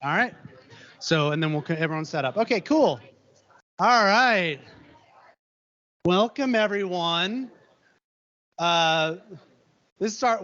All right. So, and then we'll everyone set up. Okay, cool. All right. Welcome everyone. Uh,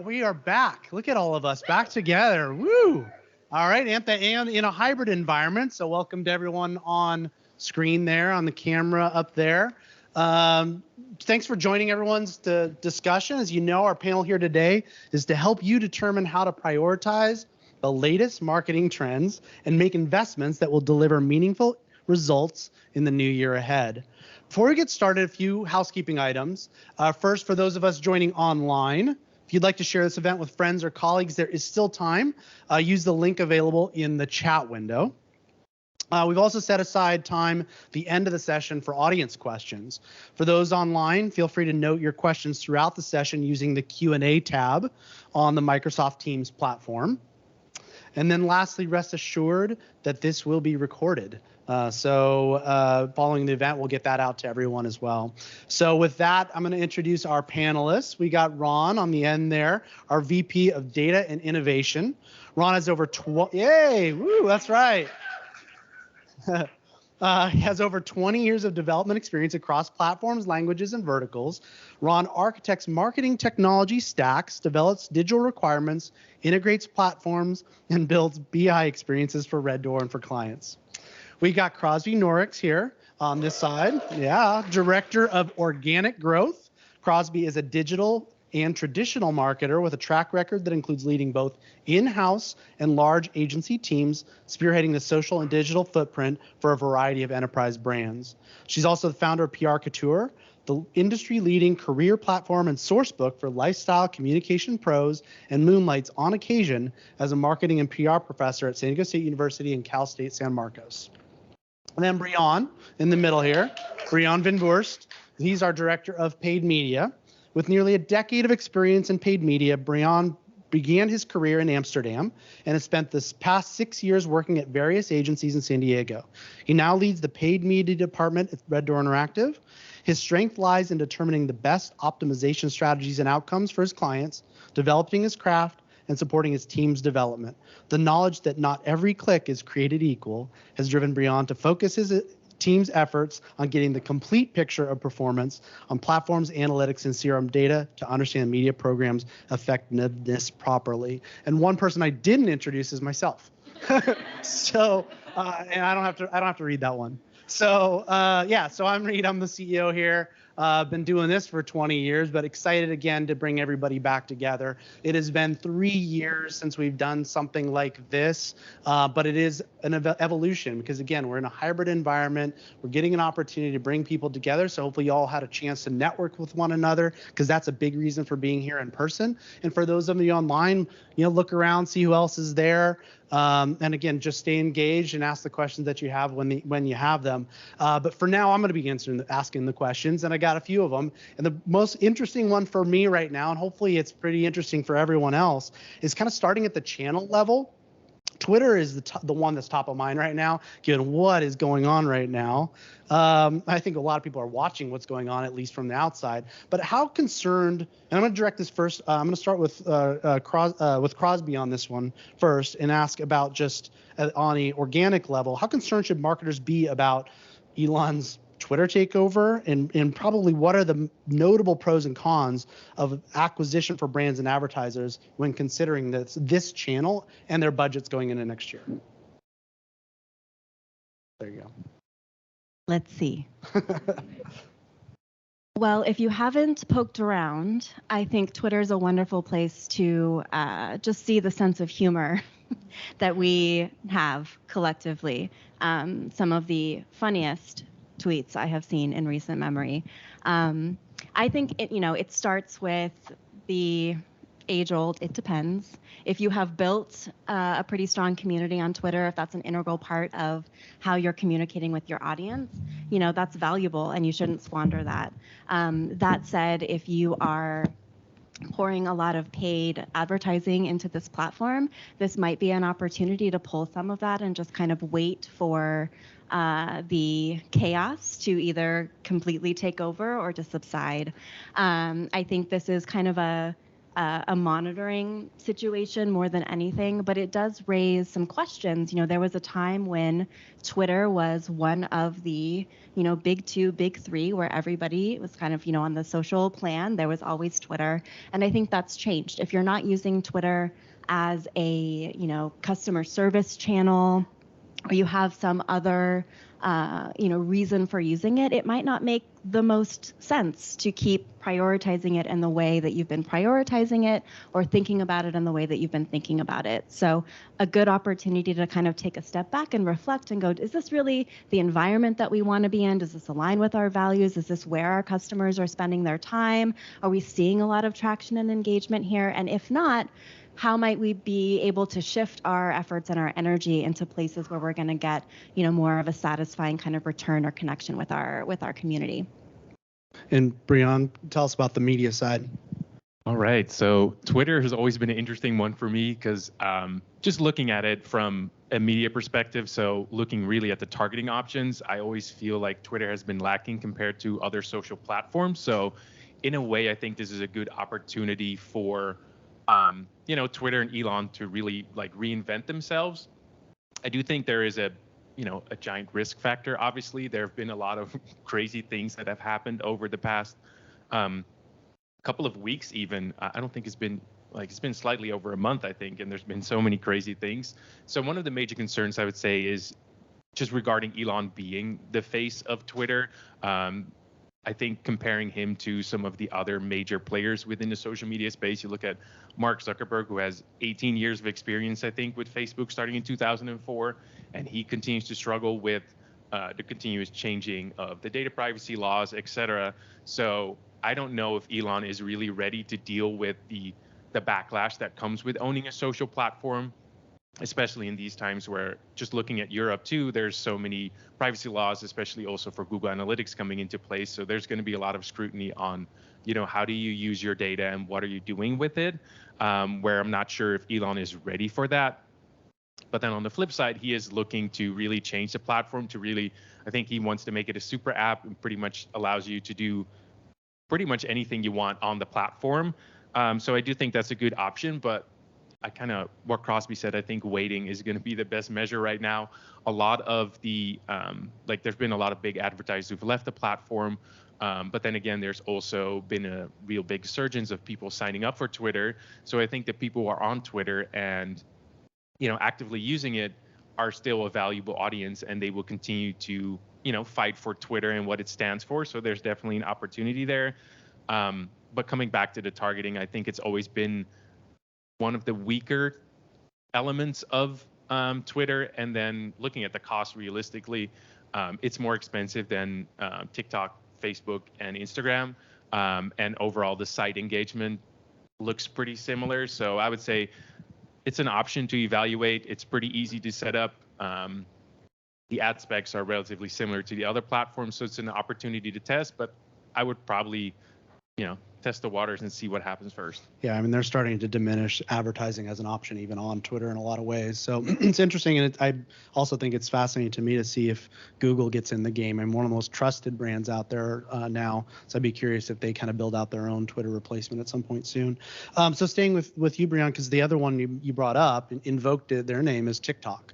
we are back. Look at all of us back together. Woo! All right, and in a hybrid environment. So welcome to everyone on screen there, on the camera up there. Thanks for joining everyone's discussion. As you know, our panel here today is to help you determine how to prioritize the latest marketing trends and make investments that will deliver meaningful results in the new year ahead. Before we get started, a few housekeeping items. First, for those of us joining online, if you'd like to share this event with friends or colleagues, there is still time. Use the link available in the chat window. We've also set aside time at the end of the session for audience questions. For those online, feel free to note your questions throughout the session using the Q&A tab on the Microsoft Teams platform. And then lastly, rest assured that this will be recorded. So following the event, we'll get that out to everyone as well. So with that, I'm going to introduce our panelists. We got Ron on the end there, our VP of Data and Innovation. Ron has over yay, woo, that's right. Has over 20 years of development experience across platforms, languages, and verticals. Ron architects marketing technology stacks, develops digital requirements, integrates platforms, and builds BI experiences for Red Door and for clients. We got Crosby Norix here on this side. Yeah, Director of Organic Growth. Crosby is a digital and traditional marketer with a track record that includes leading both in-house and large agency teams, spearheading the social and digital footprint for a variety of enterprise brands. She's also the founder of PR Couture, the industry-leading career platform and source book for lifestyle communication pros, and moonlights on occasion as a marketing and PR professor at San Diego State University and Cal State San Marcos. And then Brian in the middle here, Brian Van Voorst. He's our director of paid media. With nearly a decade of experience in paid media, Brian began his career in Amsterdam and has spent the past 6 years working at various agencies in San Diego. He now leads the paid media department at Red Door Interactive. His strength lies in determining the best optimization strategies and outcomes for his clients, developing his craft, and supporting his team's development. The knowledge that not every click is created equal has driven Brian to focus his team's efforts on getting the complete picture of performance on platforms, analytics, and CRM data to understand media programs' effectiveness properly. And one person I didn't introduce is myself. So, and I don't have to read that one. So yeah, so I'm Reed. I'm the CEO here. Been doing this for 20 years, but excited again to bring everybody back together. It has been 3 years since we've done something like this, but it is an evolution because again, we're in a hybrid environment. We're getting an opportunity to bring people together. So hopefully you all had a chance to network with one another because that's a big reason for being here in person. And for those of you online, look around, see who else is there. And again, just stay engaged and ask the questions that you have when you have them. But for now, I'm going to be asking the questions, and I got a few of them. And the most interesting one for me right now, and hopefully it's pretty interesting for everyone else, is kind of starting at the channel level. Twitter is the one that's top of mind right now, given what is going on right now. I think a lot of people are watching what's going on, at least from the outside. But how concerned, and I'm going to direct this first, I'm going to start with Crosby on this one first and ask about just on an organic level, how concerned should marketers be about Elon's Twitter takeover, and probably what are the notable pros and cons of acquisition for brands and advertisers when considering this channel and their budgets going into next year? There you go. Let's see. Well, if you haven't poked around, I think Twitter is a wonderful place to just see the sense of humor that we have collectively. Some of the funniest tweets I have seen in recent memory. I think it starts with the age-old, it depends. If you have built a pretty strong community on Twitter, if that's an integral part of how you're communicating with your audience, that's valuable and you shouldn't squander that. That said, if you are pouring a lot of paid advertising into this platform, this might be an opportunity to pull some of that and just kind of wait for the chaos to either completely take over or to subside. I think this is kind of a a monitoring situation more than anything, but it does raise some questions. There was a time when Twitter was one of the, big two, big three, where everybody was kind of, on the social plan. There was always Twitter. And I think that's changed. If you're not using Twitter as a, customer service channel, or you have some other, reason for using it, it might not make the most sense to keep prioritizing it in the way that you've been prioritizing it, or thinking about it in the way that you've been thinking about it. So a good opportunity to kind of take a step back and reflect and go, is this really the environment that we want to be in? Does this align with our values? Is this where our customers are spending their time? Are we seeing a lot of traction and engagement here? And if not, how might we be able to shift our efforts and our energy into places where we're going to get, more of a satisfying kind of return or connection with our community? And Brian, tell us about the media side. All right. So Twitter has always been an interesting one for me because just looking at it from a media perspective, so looking really at the targeting options, I always feel like Twitter has been lacking compared to other social platforms. So in a way, I think this is a good opportunity for Twitter and Elon to really reinvent themselves. I do think there is a giant risk factor. Obviously, there have been a lot of crazy things that have happened over the past couple of weeks. Even I don't think it's been slightly over a month, I think, and there's been so many crazy things. So one of the major concerns I would say is just regarding Elon being the face of Twitter. I think comparing him to some of the other major players within the social media space, you look at Mark Zuckerberg, who has 18 years of experience, I think, with Facebook starting in 2004, and he continues to struggle with the continuous changing of the data privacy laws, et cetera. So I don't know if Elon is really ready to deal with the backlash that comes with owning a social platform, especially in these times where, just looking at Europe too, there's so many privacy laws, especially also for Google Analytics coming into place. So there's going to be a lot of scrutiny on, how do you use your data and what are you doing with it, where I'm not sure if Elon is ready for that. But then on the flip side, he is looking to really change the platform to really, I think he wants to make it a super app and pretty much allows you to do pretty much anything you want on the platform. So I do think that's a good option, but I kind of, what Crosby said, I think waiting is going to be the best measure right now. A lot of the, there's been a lot of big advertisers who've left the platform. But then again, there's also been a real big surge of people signing up for Twitter. So I think that people who are on Twitter and, actively using it are still a valuable audience, and they will continue to, fight for Twitter and what it stands for. So there's definitely an opportunity there. But coming back to the targeting, I think it's always been one of the weaker elements of Twitter. And then looking at the cost realistically, it's more expensive than TikTok, Facebook, and Instagram. And overall, the site engagement looks pretty similar. So I would say it's an option to evaluate. It's pretty easy to set up. The ad specs are relatively similar to the other platforms. So it's an opportunity to test, but I would probably, test the waters and see what happens first. Yeah, I mean, they're starting to diminish advertising as an option even on Twitter in a lot of ways. So it's interesting, and I also think it's fascinating to me to see if Google gets in the game. And one of the most trusted brands out there now. So I'd be curious if they kind of build out their own Twitter replacement at some point soon. So staying with you, Brian, because the other one you brought up, invoked their name is TikTok.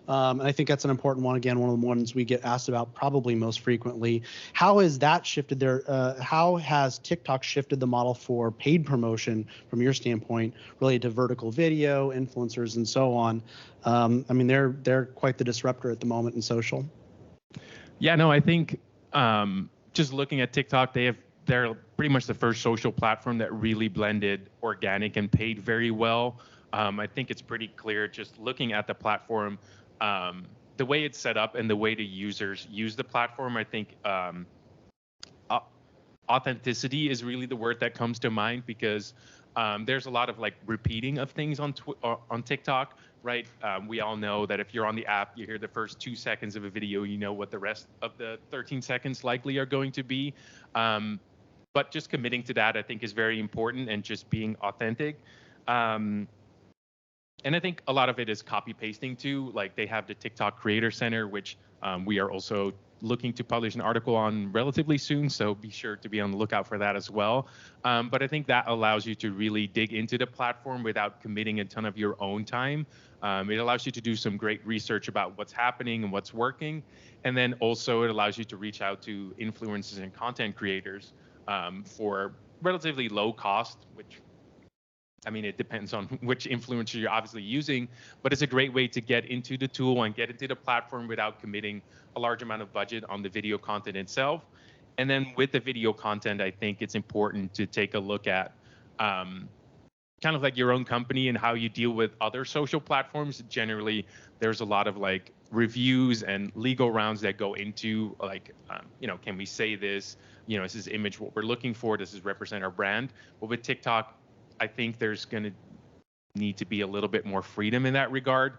And I think that's an important one. Again, one of the ones we get asked about probably most frequently. How has that shifted how has TikTok shifted the model for paid promotion from your standpoint related to vertical video, influencers, and so on? I mean, they're quite the disruptor at the moment in social. Yeah, no, I think just looking at TikTok, they're pretty much the first social platform that really blended organic and paid very well. I think it's pretty clear just looking at the platform. The way it's set up and the way the users use the platform, I think authenticity is really the word that comes to mind, because there's a lot of repeating of things on TikTok, right? We all know that if you're on the app, you hear the first 2 seconds of a video, you know what the rest of the 13 seconds likely are going to be. But just committing to that, I think, is very important, and just being authentic. And I think a lot of it is copy pasting too. They have the TikTok Creator Center, which we are also looking to publish an article on relatively soon, so be sure to be on the lookout for that as well. But I think that allows you to really dig into the platform without committing a ton of your own time. It allows you to do some great research about what's happening and what's working. And then also it allows you to reach out to influencers and content creators for relatively low cost, which, I mean, it depends on which influencer you're obviously using, but it's a great way to get into the tool and get into the platform without committing a large amount of budget on the video content itself. And then with the video content, I think it's important to take a look at kind of like your own company and how you deal with other social platforms. Generally, there's a lot of like reviews and legal rounds that go into like, can we say this? Is this image what we're looking for? Does this represent our brand? But with TikTok, I think there's going to need to be a little bit more freedom in that regard,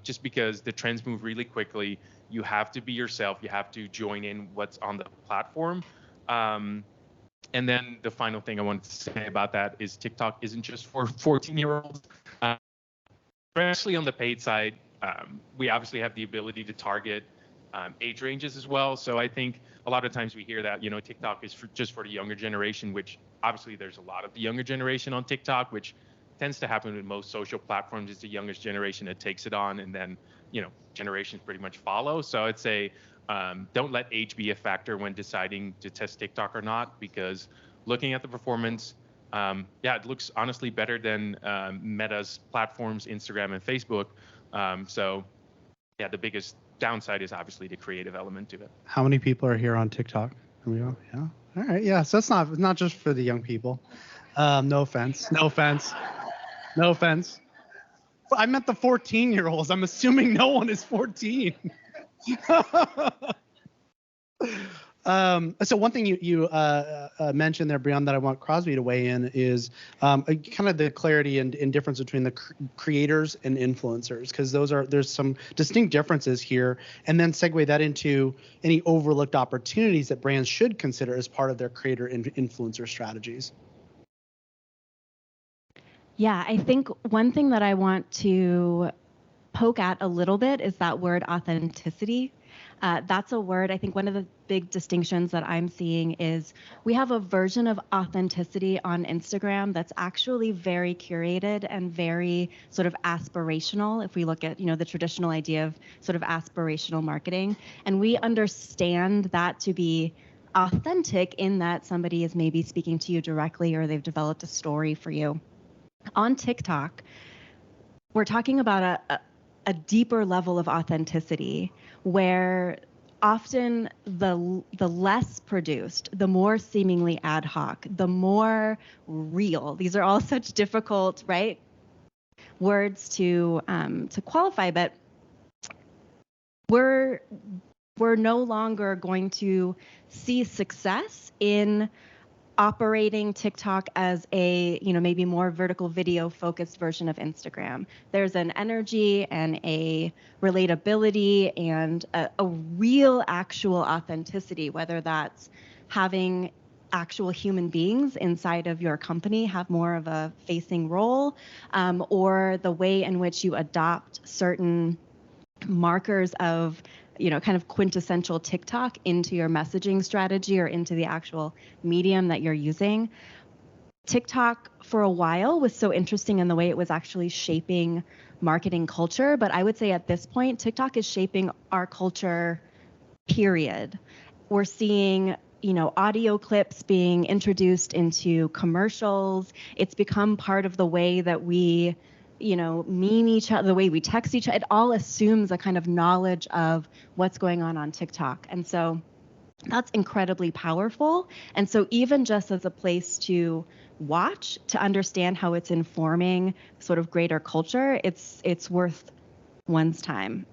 just because the trends move really quickly. You have to be yourself. You have to join in what's on the platform. And then the final thing I wanted to say about that is TikTok isn't just for 14-year-olds. Especially on the paid side, we obviously have the ability to target age ranges as well. So I think a lot of times we hear that, TikTok is just for the younger generation, which obviously there's a lot of the younger generation on TikTok, which tends to happen with most social platforms. It's the youngest generation that takes it on, and then, generations pretty much follow. So I'd say don't let age be a factor when deciding to test TikTok or not, because looking at the performance, it looks honestly better than Meta's platforms, Instagram and Facebook. The biggest downside is obviously the creative element to it. How many people are here on TikTok? Here we go. Yeah. All right. Yeah. So it's not just for the young people. No offense. I meant the 14-year-olds. I'm assuming no one is 14. So one thing you mentioned there, Brian, that I want Crosby to weigh in is kind of the clarity and difference between the creators and influencers, because there's some distinct differences here, and then segue that into any overlooked opportunities that brands should consider as part of their creator and influencer strategies. Yeah, I think one thing that I want to poke at a little bit is that word authenticity. That's a word, I think one of the big distinctions that I'm seeing is we have a version of authenticity on Instagram that's actually very curated and very sort of aspirational. If we look at, the traditional idea of sort of aspirational marketing, and we understand that to be authentic in that somebody is maybe speaking to you directly or they've developed a story for you. On TikTok, we're talking about a deeper level of authenticity where often the less produced, the more seemingly ad hoc, the more real. These are all such difficult, right, words to qualify, but we're no longer going to see success in operating TikTok as a, maybe more vertical video focused version of Instagram. There's an energy and a relatability and a real actual authenticity, whether that's having actual human beings inside of your company have more of a facing role, or the way in which you adopt certain markers of kind of quintessential TikTok into your messaging strategy or into the actual medium that you're using. TikTok for a while was so interesting in the way it was actually shaping marketing culture, but I would say at this point, TikTok is shaping our culture, period. We're seeing audio clips being introduced into commercials. It's become part of the way that we meme each other, the way we text each other. It all assumes a kind of knowledge of what's going on TikTok. And so that's incredibly powerful. And so even just as a place to watch, to understand how it's informing sort of greater culture, it's worth one's time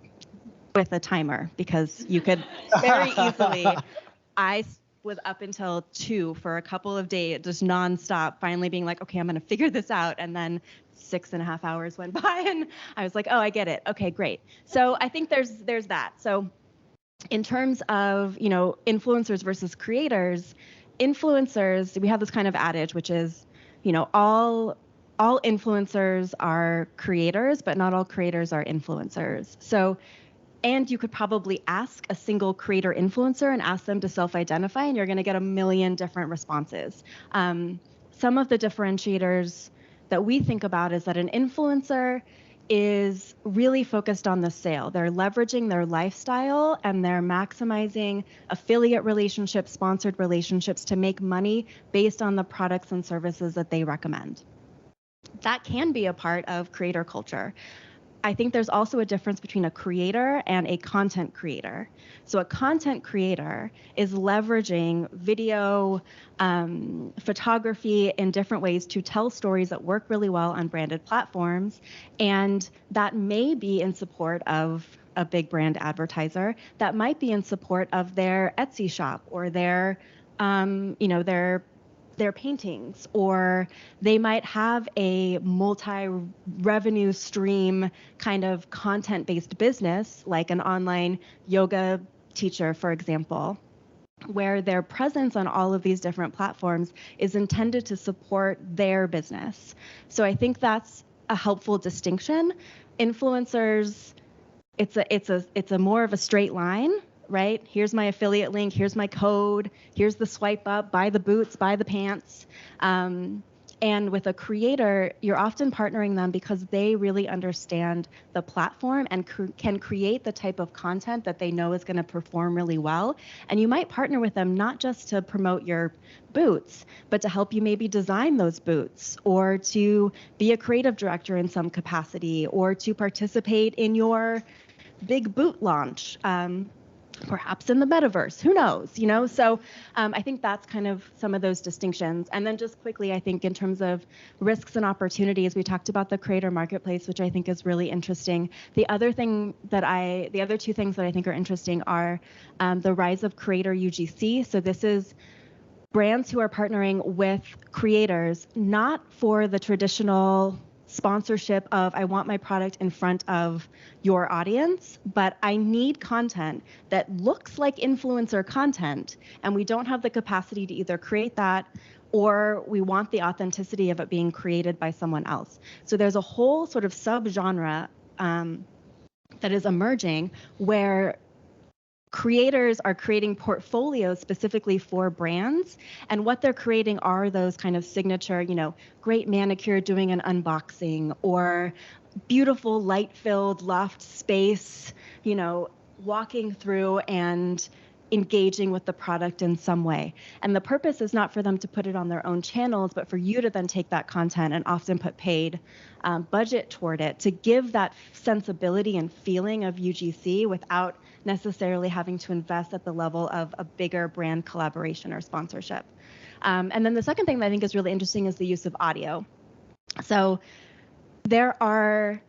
with a timer, because you could very easily, I was up until 2 for a couple of days, just nonstop, finally being like, okay, I'm going to figure this out. And then 6.5 hours went by and I was like, oh, I get it. Okay, great. So I think there's that. So in terms of, influencers versus creators, influencers, we have this kind of adage, which is, all influencers are creators, but not all creators are influencers. So And you could probably ask a single creator influencer and ask them to self-identify, and you're going to get a million different responses. Some of the differentiators that we think about is that an influencer is really focused on the sale. They're leveraging their lifestyle and they're maximizing affiliate relationships, sponsored relationships to make money based on the products and services that they recommend. That can be a part of creator culture. I think there's also a difference between a creator and a content creator. So a content creator is leveraging video, photography in different ways to tell stories that work really well on branded platforms. And that may be in support of a big brand advertiser. That might be in support of their Etsy shop or their paintings, or they might have a multi-revenue stream kind of content-based business, like an online yoga teacher, for example, where their presence on all of these different platforms is intended to support their business. So I think that's a helpful distinction. Influencers, it's a more of a straight line, right? Here's my affiliate link, here's my code, here's the swipe up, buy the boots, buy the pants. And with a creator, you're often partnering them because they really understand the platform and can create the type of content that they know is going to perform really well. And you might partner with them not just to promote your boots, but to help you maybe design those boots, or to be a creative director in some capacity, or to participate in your big boot launch. Perhaps in the metaverse, who knows, you know? So I think that's kind of some of those distinctions. And then just quickly, I think in terms of risks and opportunities, we talked about the creator marketplace, which I think is really interesting. The other two things that I think are interesting are the rise of creator UGC. So this is brands who are partnering with creators, not for the traditional sponsorship of I want my product in front of your audience, but I need content that looks like influencer content, and we don't have the capacity to either create that, or we want the authenticity of it being created by someone else. So there's a whole sort of subgenre that is emerging where creators are creating portfolios specifically for brands, and what they're creating are those kind of signature, great manicure doing an unboxing, or beautiful light-filled loft space, walking through and engaging with the product in some way. And the purpose is not for them to put it on their own channels, but for you to then take that content and often put paid budget toward it to give that sensibility and feeling of UGC without necessarily having to invest at the level of a bigger brand collaboration or sponsorship. And then the second thing that I think is really interesting is the use of audio. So there are,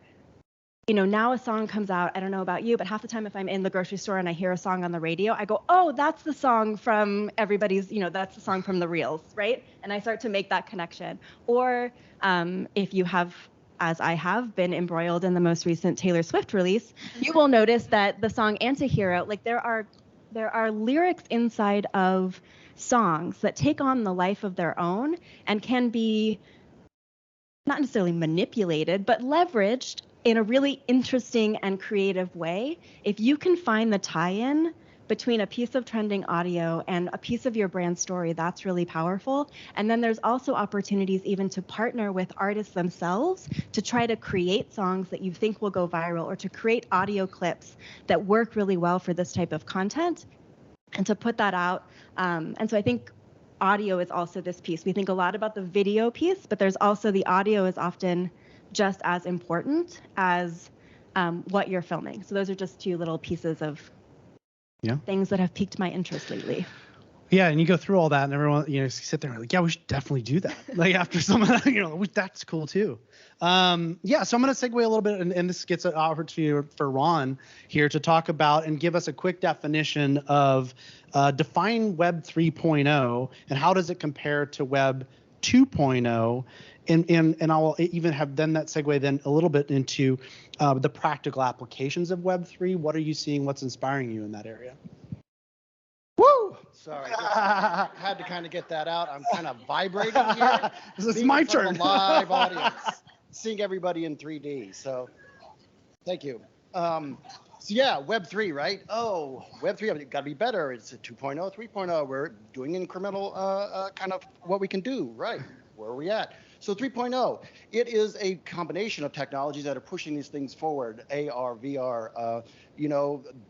now a song comes out, I don't know about you, but half the time if I'm in the grocery store and I hear a song on the radio, I go, oh, that's the song from everybody's, that's the song from the Reels, right? And I start to make that connection. Or if you have, as I have, been embroiled in the most recent Taylor Swift release, you will notice that the song Antihero, like there are lyrics inside of songs that take on the life of their own and can be not necessarily manipulated, but leveraged in a really interesting and creative way. If you can find the tie-in between a piece of trending audio and a piece of your brand story, that's really powerful. And then there's also opportunities even to partner with artists themselves to try to create songs that you think will go viral, or to create audio clips that work really well for this type of content and to put that out. And so I think audio is also this piece. We think a lot about the video piece, but there's also the audio is often just as important as what you're filming. So those are just two little pieces of things that have piqued my interest lately. Yeah, and you go through all that, and everyone, sit there and like, yeah, we should definitely do that. Like after some of that, that's cool too. So I'm going to segue a little bit, and this gets an opportunity for Ron here to talk about and give us a quick definition of define Web 3.0 and how does it compare to Web 2.0. And I'll even have then that segue then a little bit into the practical applications of Web 3. What are you seeing? What's inspiring you in that area? Woo! Sorry, I had to kind of get that out. I'm kind of vibrating here. This is my turn. A live audience, seeing everybody in 3D. So, thank you. So yeah, Web3, right? Oh, Web3, it's got to be better. It's a 2.0, 3.0. We're doing incremental kind of what we can do, right? Where are we at? So 3.0, it is a combination of technologies that are pushing these things forward. AR, VR,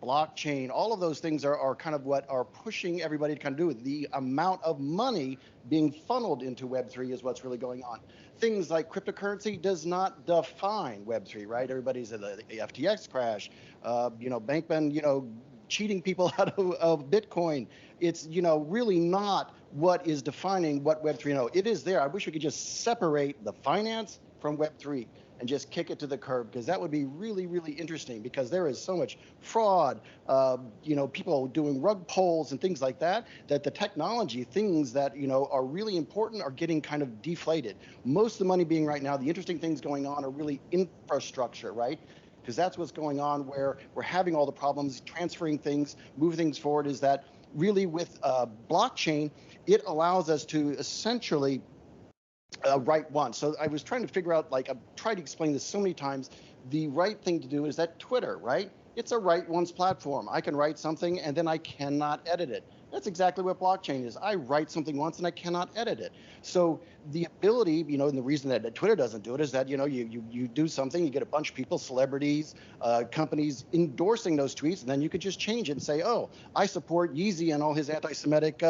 blockchain, all of those things are kind of what are pushing everybody to kind of do it. The amount of money being funneled into Web3 is what's really going on. Things like cryptocurrency does not define Web3, right? Everybody's at the FTX crash, Bankman, cheating people out of Bitcoin. It's, really not what is defining what Web3. It is there. I wish we could just separate the finance from Web3 and just kick it to the curb, because that would be really, really interesting, because there is so much fraud, people doing rug pulls and things like that, that the technology things that, are really important are getting kind of deflated. Most of the money being right now, the interesting things going on are really infrastructure, right? Because that's what's going on, where we're having all the problems transferring things, moving things forward, is that really with blockchain, it allows us to essentially write once. So I was trying to figure out, I've tried to explain this so many times, the right thing to do is that Twitter, right? It's a write once platform. I can write something and then I cannot edit it. That's exactly what blockchain is. I write something once and I cannot edit it. So the ability, and the reason that Twitter doesn't do it is that, you do something, you get a bunch of people, celebrities, companies endorsing those tweets, and then you could just change it and say, oh, I support Yeezy and all his anti-Semitic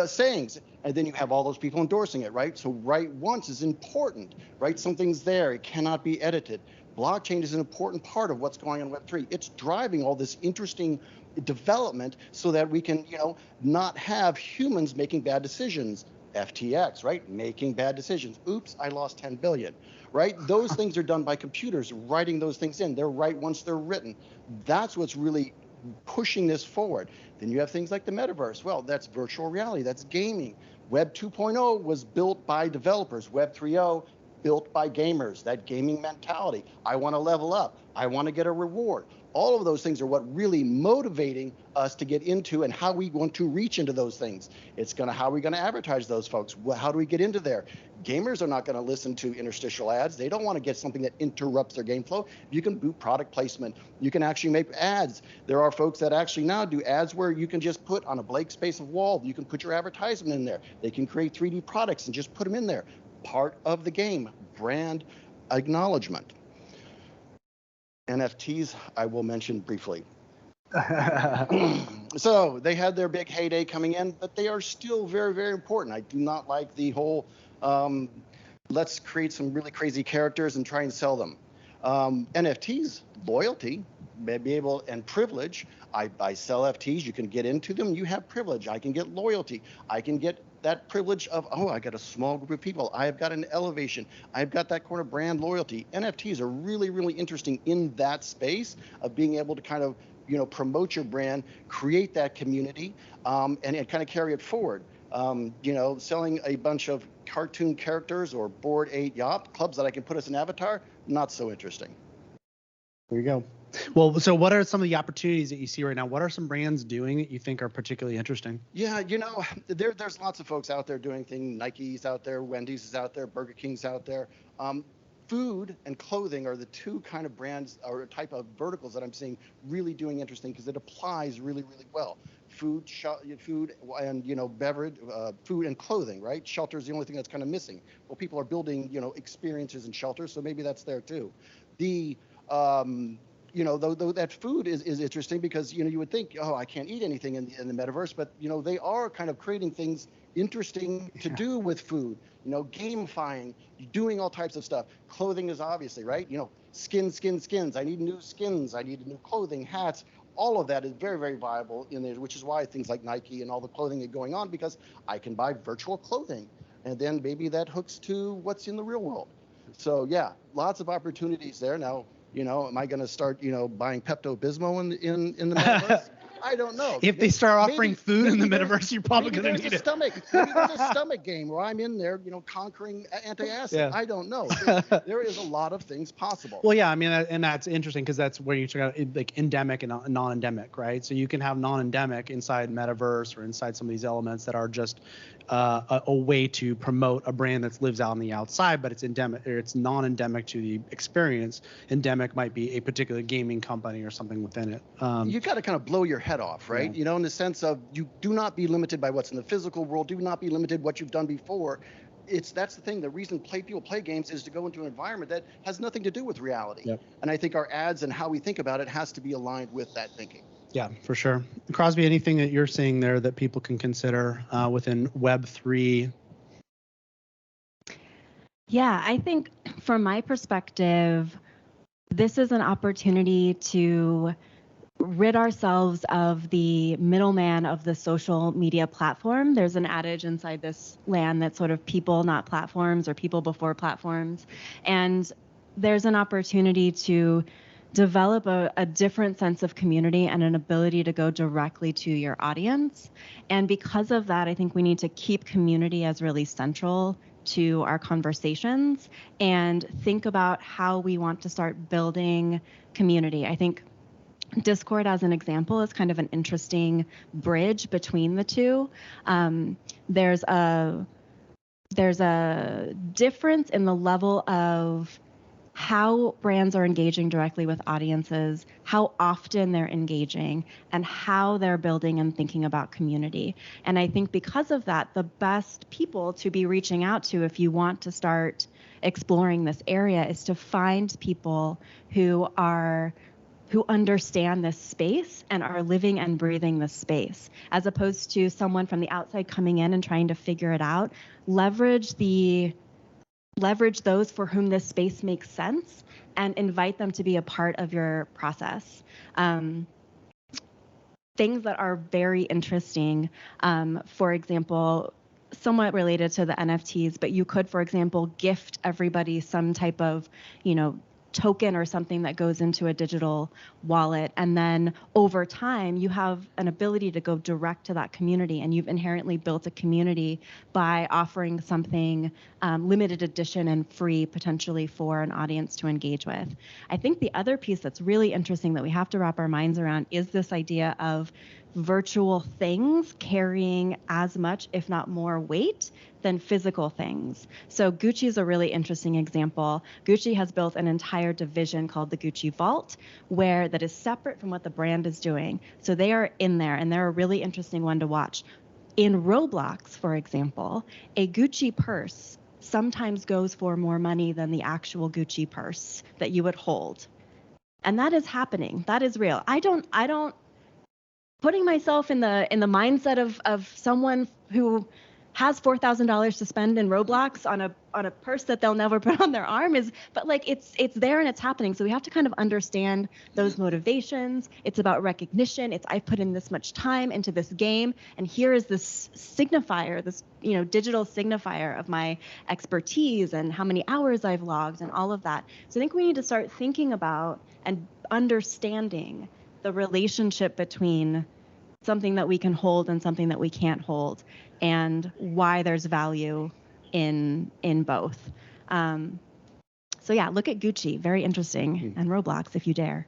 sayings. And then you have all those people endorsing it, right? So write once is important, right? Something's there, it cannot be edited. Blockchain is an important part of what's going on in Web3. It's driving all this interesting development so that we can, not have humans making bad decisions. FTX, right? Making bad decisions. Oops, I lost 10 billion, right? Those things are done by computers, writing those things in. They're right once they're written. That's what's really pushing this forward. Then you have things like the metaverse. Well, that's virtual reality, that's gaming. Web 2.0 was built by developers. Web 3.0 built by gamers, that gaming mentality. I want to level up. I want to get a reward. All of those things are what really motivating us to get into, and how we want to reach into those things. It's how are we going to advertise those folks? How do we get into there? Gamers are not going to listen to interstitial ads. They don't want to get something that interrupts their game flow. You can do product placement. You can actually make ads. There are folks that actually now do ads where you can just put on a blank space of wall, you can put your advertisement in there. They can create 3D products and just put them in there. Part of the game, brand acknowledgement. NFTs, I will mention briefly. So they had their big heyday coming in, but they are still very, very important. I do not like the whole, let's create some really crazy characters and try and sell them. NFTs, loyalty, be able, and privilege. I sell FTs, you can get into them, you have privilege. I can get loyalty. I can get that privilege of, I got a small group of people. I've got an elevation. I've got that kind of brand loyalty. NFTs are really, really interesting in that space of being able to kind of, promote your brand, create that community, and kind of carry it forward. Selling a bunch of cartoon characters or Bored Ape Yacht clubs that I can put as an avatar, not so interesting. There you go. Well, so what are some of the opportunities that you see right now? What are some brands doing that you think are particularly interesting? Yeah, there's lots of folks out there doing things. Nike's out there, Wendy's is out there, Burger King's out there. Food and clothing are the two kind of brands or type of verticals that I'm seeing really doing interesting, because it applies really, really well. Food and beverage, food and clothing, right? Shelter is the only thing that's kind of missing. Well, people are building, experiences in shelters, so maybe that's there too. The though that food is interesting, because you would think, I can't eat anything in the metaverse, but they are kind of creating things interesting to do with food. Gamifying, doing all types of stuff. Clothing is obviously, right. Skins. I need new skins. I need new clothing, hats. All of that is very, very viable in there, which is why things like Nike and all the clothing are going on, because I can buy virtual clothing, and then maybe that hooks to what's in the real world. So yeah, lots of opportunities there. Now, am I going to start, buying Pepto-Bismol in the metaverse? I don't know. If they start offering food in the maybe metaverse, you're probably going to need it. Maybe there's a stomach game where I'm in there, conquering anti-acid. Yeah. I don't know. There is a lot of things possible. Well, yeah, I mean, and that's interesting because that's where you talk about like endemic and non-endemic, right? So you can have non-endemic inside metaverse or inside some of these elements that are just a way to promote a brand that lives out on the outside, but it's endemic or it's non-endemic to the experience. Endemic might be a particular gaming company or something within it. You got to kind of blow your head off, right? Yeah. In the sense of you do not be limited by what's in the physical world. Do not be limited what you've done before. That's the thing. The reason people play games is to go into an environment that has nothing to do with reality. Yep. And I think our ads and how we think about it has to be aligned with that thinking. Yeah, for sure. Crosby, anything that you're seeing there that people can consider within Web3? Yeah, I think from my perspective, this is an opportunity to rid ourselves of the middleman of the social media platform. There's an adage inside this land that's sort of people, not platforms, or people before platforms. And there's an opportunity to develop a different sense of community and an ability to go directly to your audience. And because of that, I think we need to keep community as really central to our conversations and think about how we want to start building community. I think Discord, as an example, is kind of an interesting bridge between the two. There's a difference in the level of how brands are engaging directly with audiences, how often they're engaging, and how they're building and thinking about community. And I think because of that, the best people to be reaching out to if you want to start exploring this area is to find people who understand this space and are living and breathing this space, as opposed to someone from the outside coming in and trying to figure it out. Leverage those for whom this space makes sense and invite them to be a part of your process. Things that are very interesting, for example, somewhat related to the NFTs, but you could, for example, gift everybody some type of, token or something that goes into a digital wallet. And then over time, you have an ability to go direct to that community, and you've inherently built a community by offering something limited edition and free potentially for an audience to engage with. I think the other piece that's really interesting that we have to wrap our minds around is this idea of virtual things carrying as much, if not more, weight than physical things. So Gucci is a really interesting example. Gucci has built an entire division called the Gucci Vault, that is separate from what the brand is doing. So they are in there, and they're a really interesting one to watch. In Roblox, for example, a Gucci purse sometimes goes for more money than the actual Gucci purse that you would hold. And that is happening. That is real. I don't putting myself in the mindset of someone who has $4,000 to spend in Roblox on a purse that they'll never put on their arm but it's there and it's happening. So we have to kind of understand those motivations. It's about recognition. I put in this much time into this game, and here is this signifier, this digital signifier of my expertise and how many hours I've logged and all of that. So I think we need to start thinking about and understanding the relationship between something that we can hold and something that we can't hold, and why there's value in both. So yeah, look at Gucci, very interesting, and Roblox if you dare.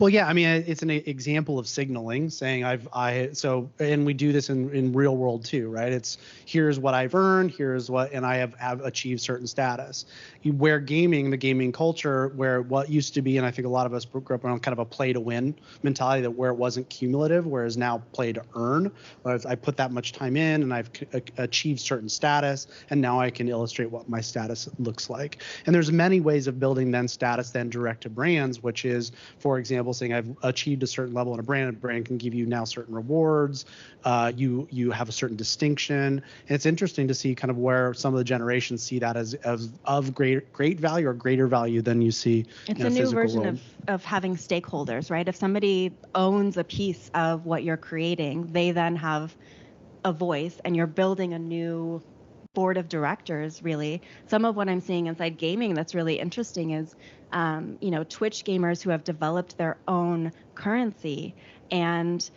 Well, yeah, I mean, it's an example of signaling, saying and we do this in real world too, right? It's here's what I've earned, and I have achieved certain status. Where the gaming culture, where what used to be, and I think a lot of us grew up around kind of a play to win mentality, that where it wasn't cumulative, whereas now play to earn. Whereas I put that much time in and I've achieved certain status, and now I can illustrate what my status looks like. And there's many ways of building then status then direct to brands, which is, for example, saying I've achieved a certain level in a brand can give you now certain rewards. You have a certain distinction. And it's interesting to see kind of where some of the generations see that as of great value or greater value than you see it's in a new physical version world. of having stakeholders, right? If somebody owns a piece of what you're creating, they then have a voice, and you're building a new board of directors, really. Some of what I'm seeing inside gaming that's really interesting is Twitch gamers who have developed their own currency, and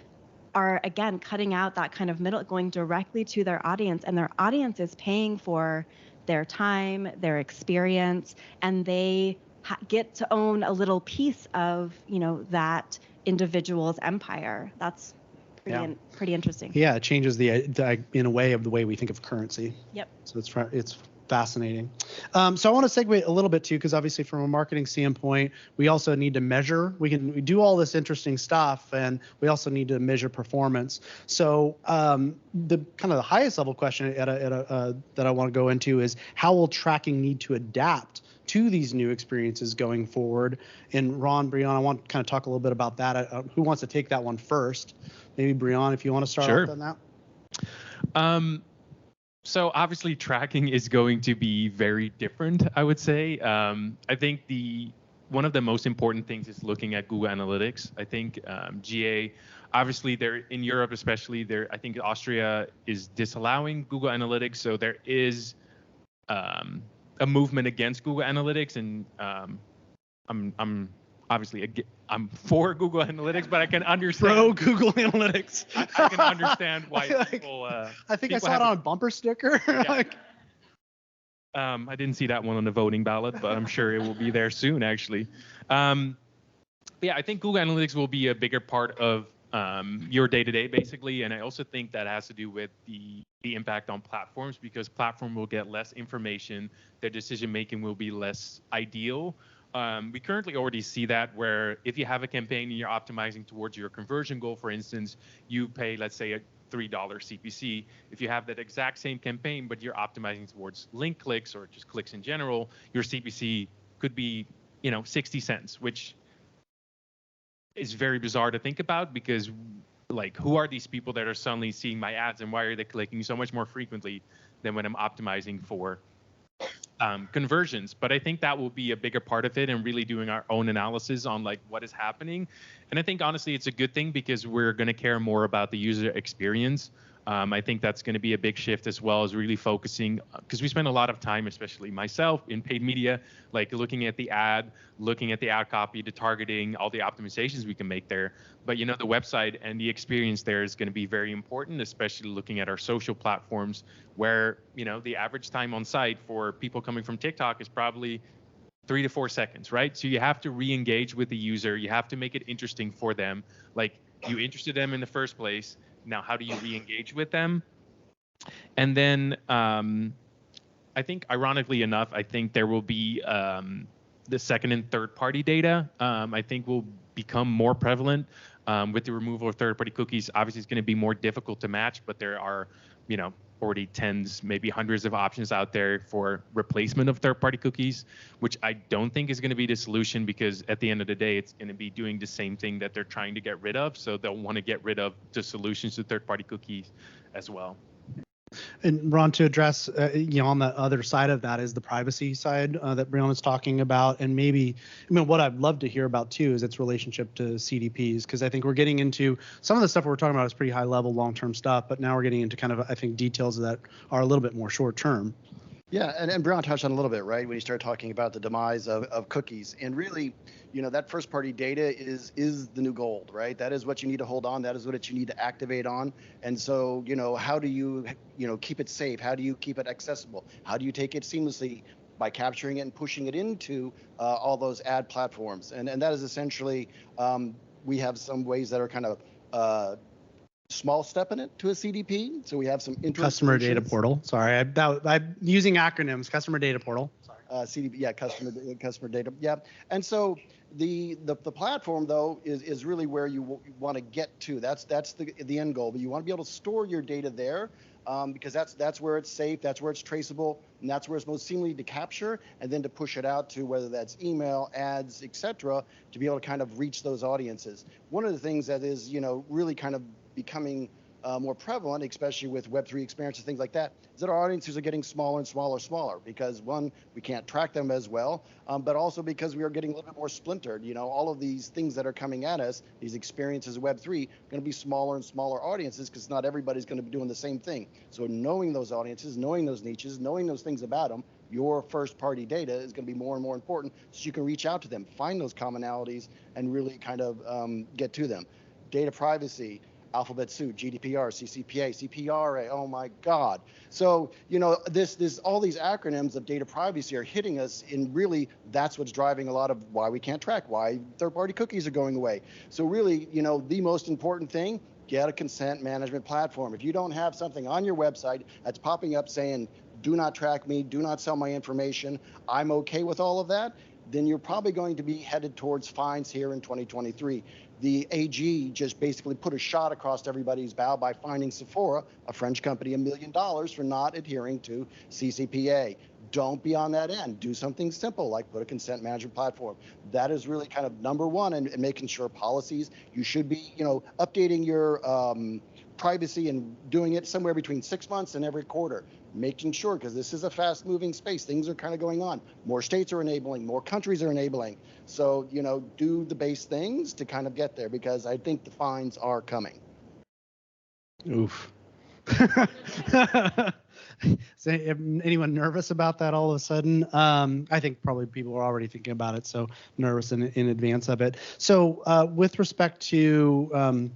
are, again, cutting out that kind of middle, going directly to their audience, and their audience is paying for their time, their experience, and they get to own a little piece of, that individual's empire. That's pretty interesting. Yeah, it changes in a way of the way we think of currency. Yep. So it's fascinating. So I want to segue a little bit too, because obviously from a marketing standpoint, we also need to measure. We do all this interesting stuff, and we also need to measure performance. So the kind of the highest level question that I want to go into is, how will tracking need to adapt to these new experiences going forward? And Ron, Brianna, I want to kind of talk a little bit about that. Who wants to take that one first? Maybe Brianna, if you want to start off on that. So obviously tracking is going to be very different, I would say. I think one of the most important things is looking at Google Analytics. I think GA, obviously they're in Europe, especially I think Austria is disallowing Google Analytics. So there is a movement against Google Analytics, and I'm obviously I'm for Google Analytics, but I can understand. Pro Google Analytics. I can understand why people. I think I saw it on a bumper sticker. Yeah. I didn't see that one on the voting ballot, but I'm sure it will be there soon, actually. Yeah, I think Google Analytics will be a bigger part of your day-to-day, basically, and I also think that has to do with the impact on platforms, because platform will get less information, their decision-making will be less ideal. We currently already see that, where if you have a campaign and you're optimizing towards your conversion goal, for instance, you pay, let's say, a $3 CPC. If you have that exact same campaign, but you're optimizing towards link clicks or just clicks in general, your CPC could be, 60 cents, which is very bizarre to think about, because like, who are these people that are suddenly seeing my ads, and why are they clicking so much more frequently than when I'm optimizing for conversions? But I think that will be a bigger part of it, and really doing our own analysis on like what is happening. And I think honestly it's a good thing, because we're going to care more about the user experience. I think that's going to be a big shift, as well as really focusing, because we spend a lot of time, especially myself, in paid media, like looking at the ad copy, the targeting, all the optimizations we can make there. But the website and the experience there is going to be very important, especially looking at our social platforms, where the average time on site for people coming from TikTok is probably 3 to 4 seconds, right? So you have to re-engage with the user. You have to make it interesting for them. Like, you interested them in the first place. Now, how do you re-engage with them? And then I think, ironically enough, I think there will be the second and third party data, I think will become more prevalent with the removal of third party cookies. Obviously, it's going to be more difficult to match, but there are, already tens, maybe hundreds of options out there for replacement of third party cookies, which I don't think is going to be the solution, because at the end of the day, it's going to be doing the same thing that they're trying to get rid of. So they'll want to get rid of the solutions to third party cookies as well. And Ron, to address, on the other side of that is the privacy side that Brianna's talking about. And maybe, what I'd love to hear about too is its relationship to CDPs, because I think we're getting into some of the stuff we're talking about is pretty high level, long-term stuff, but now we're getting into kind of, I think, details that are a little bit more short-term. Yeah, and Brianna touched on a little bit, right, when you start talking about the demise of cookies. And really, that first-party data is the new gold, right? That is what you need to hold on. That is what you need to activate on. And so, how do you, keep it safe? How do you keep it accessible? How do you take it seamlessly? By capturing it and pushing it into all those ad platforms. And that is essentially, we have some ways that are kind of small step in it to a CDP. So we have some customer data portal. Sorry, I'm using acronyms. Customer data portal. Sorry. CDP, yeah, customer data, yeah. And so the platform though is really where you want to get to. That's the end goal. But you want to be able to store your data there, because that's where it's safe, that's where it's traceable, and that's where it's most seamlessly to capture, and then to push it out to whether that's email, ads, etc., to be able to kind of reach those audiences. One of the things that is really kind of becoming more prevalent, especially with Web3 experiences, things like that, is that our audiences are getting smaller and smaller, because one, we can't track them as well, but also because we are getting a little bit more splintered. All of these things that are coming at us, these experiences of Web3, are going to be smaller and smaller audiences, because not everybody's going to be doing the same thing. So knowing those audiences, knowing those niches, knowing those things about them, your first party data is going to be more and more important, so you can reach out to them, find those commonalities, and really kind of get to them. data privacy, alphabet soup, GDPR, CCPA, CPRA, oh my God. So, all these acronyms of data privacy are hitting us, and really that's what's driving a lot of why we can't track, why third-party cookies are going away. So really, the most important thing, get a consent management platform. If you don't have something on your website that's popping up saying, do not track me, do not sell my information, I'm okay with all of that, then you're probably going to be headed towards fines here in 2023. The AG just basically put a shot across everybody's bow by fining Sephora, a French company, $1 million for not adhering to CCPA. Don't be on that end. Do something simple like put a consent management platform. That is really kind of number one, and making sure policies, you should be, updating your privacy and doing it somewhere between 6 months and every quarter, making sure, because this is a fast moving space, things are kind of going on. More states are enabling, more countries are enabling. So, do the base things to kind of get there, because I think the fines are coming. Oof. Is anyone nervous about that all of a sudden? I think probably people are already thinking about it, so nervous in advance of it. So with respect to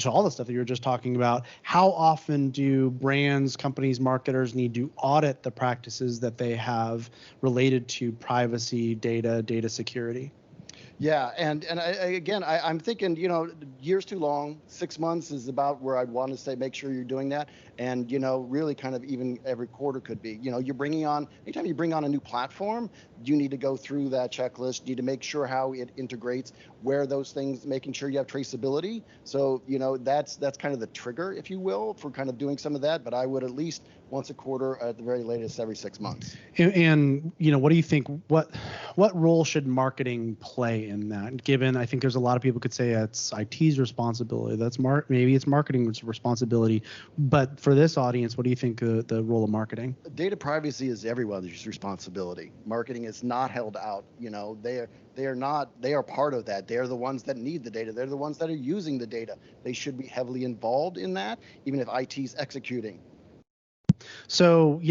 all the stuff that you were just talking about, how often do brands, companies, marketers need to audit the practices that they have related to privacy, data security? Yeah, and I'm thinking, years too long. 6 months is about where I'd want to say make sure you're doing that, and really kind of even every quarter could be. Anytime you bring on a new platform, you need to go through that checklist. You need to make sure how it integrates, where those things, making sure you have traceability. So that's kind of the trigger, if you will, for kind of doing some of that. But I would at least once a quarter, at the very latest every 6 months. And what do you think? What role should marketing play in that? Given, I think there's a lot of people could say it's IT's responsibility. That's maybe it's marketing's responsibility. But for this audience, what do you think the role of marketing? Data privacy is everyone's responsibility. Marketing is not held out. They are part of that. They're the ones that need the data. They're the ones that are using the data. They should be heavily involved in that, even if IT's executing. So,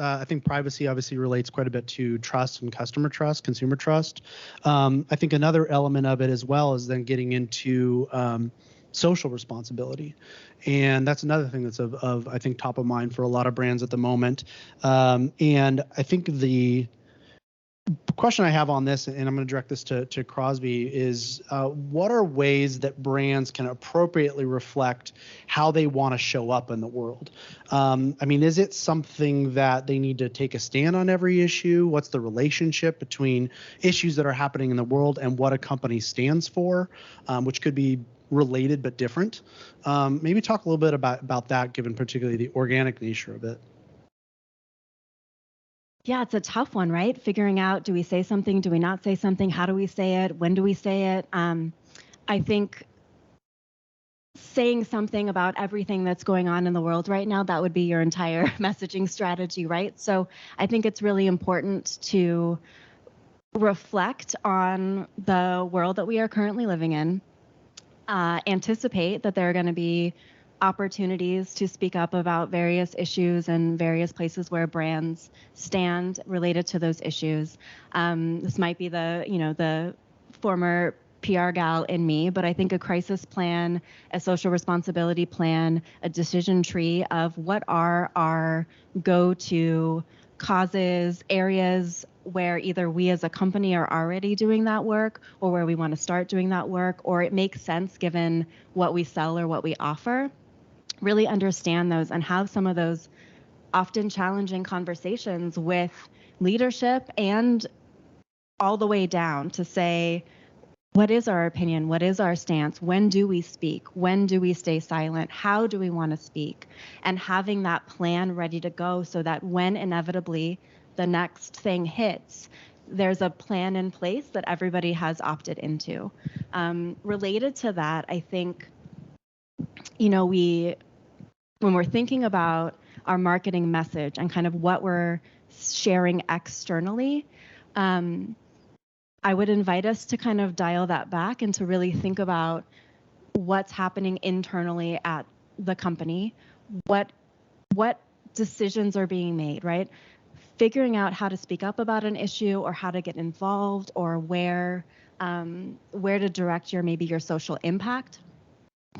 I think privacy obviously relates quite a bit to trust and customer trust, consumer trust. I think another element of it as well is then getting into social responsibility. And that's another thing that's of I think, top of mind for a lot of brands at the moment. And I think the question I have on this, and I'm going to direct this to Crosby, is what are ways that brands can appropriately reflect how they want to show up in the world? Is it something that they need to take a stand on every issue? What's the relationship between issues that are happening in the world and what a company stands for, which could be related but different? Maybe talk a little bit about that, given particularly the organic nature of it. Yeah, it's a tough one, right? Figuring out, do we say something? Do we not say something? How do we say it? When do we say it? I think saying something about everything that's going on in the world right now, that would be your entire messaging strategy, right? So I think it's really important to reflect on the world that we are currently living in, anticipate that there are going to be opportunities to speak up about various issues and various places where brands stand related to those issues. This might be the former PR gal in me, but I think a crisis plan, a social responsibility plan, a decision tree of what are our go-to causes, areas where either we as a company are already doing that work or where we want to start doing that work, or it makes sense given what we sell or what we offer. Really understand those and have some of those often challenging conversations with leadership and all the way down to say, what is our opinion? What is our stance? When do we speak? When do we stay silent? How do we want to speak? And having that plan ready to go so that when inevitably the next thing hits, there's a plan in place that everybody has opted into. Related to that, I think, when we're thinking about our marketing message and kind of what we're sharing externally, I would invite us to kind of dial that back and to really think about what's happening internally at the company, what decisions are being made, right? Figuring out how to speak up about an issue or how to get involved or where where to direct maybe your social impact